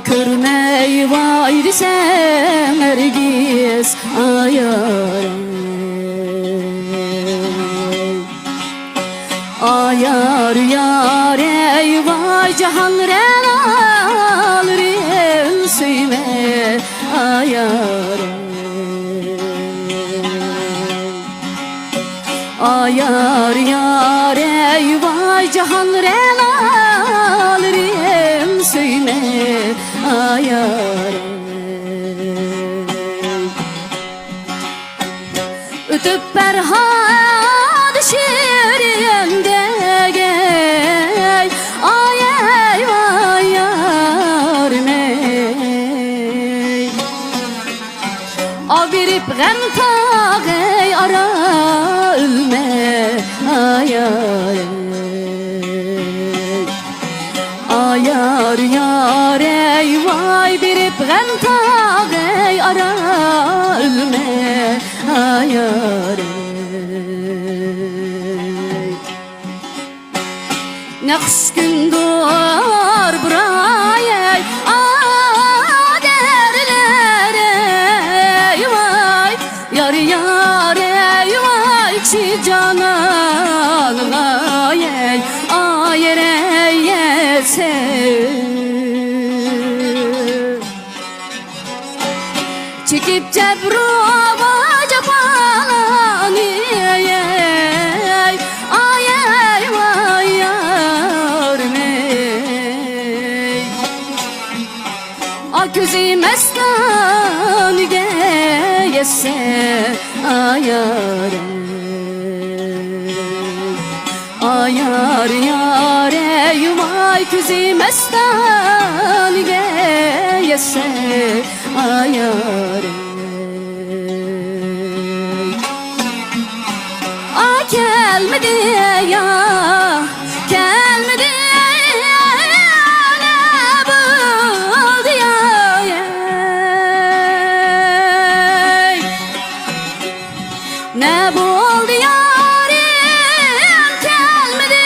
körmey vay desem ergiz ayar ayar yar ey vay cahan renalrim söyme ayar ayar yar ey vay cahan renalrim söyme ayar ötüp berhad şiirinde gey ay ey vay yar mey abirip gem tağey ara ölme ayar ayar yar ey vay birip gem tağey ara ölme ayar Nakş gün doğar buraya aderler ey vay yar yar ey vay çi cananla ey ayere yeser çekip cebrova capalanı ey ay ey vay yar mey aküzi mestan geyese ayar ayar yar ey vay küzi mestan geyese ayar gelmedi ya gelmedi ne buldu ya ne buldu yarim gelmedi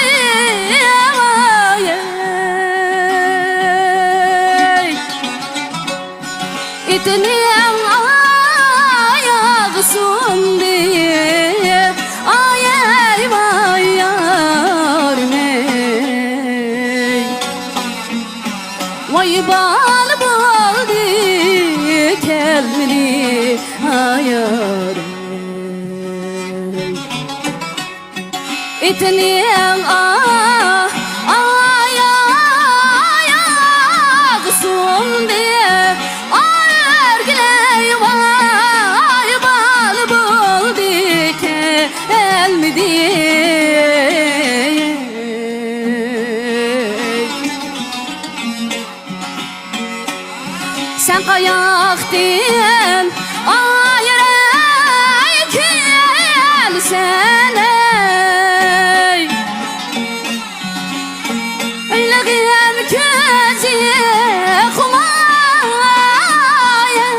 itinin ayağı sundu vay bal buldu kelmeli ayar itinin ayağı sundu ergiley vay bal buldu kelmedi sen kayaktın ayere gelsene Eylagem közü kumaya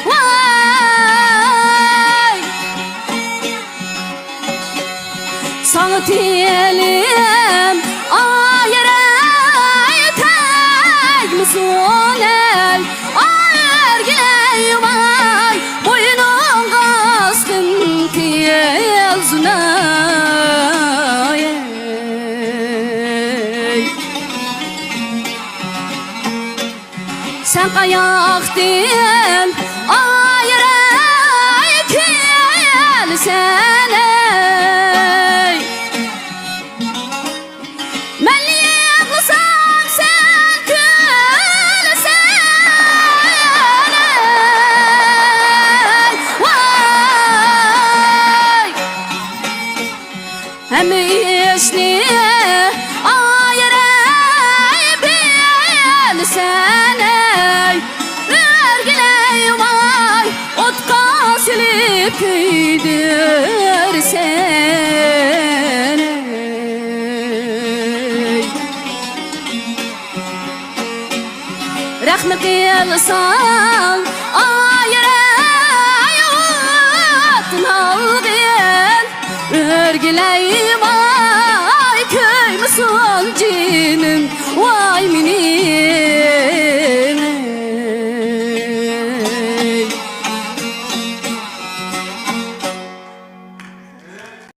vay sana diyelim ayere Sonel ergiley vay boynun kaskın tiyazına sen kayaktın ayere gelsene hem işni ayere bilsene ergiley vay otka silip gidersene rahmet kılsan ayere yutun aldın örgüleyim ay köy musun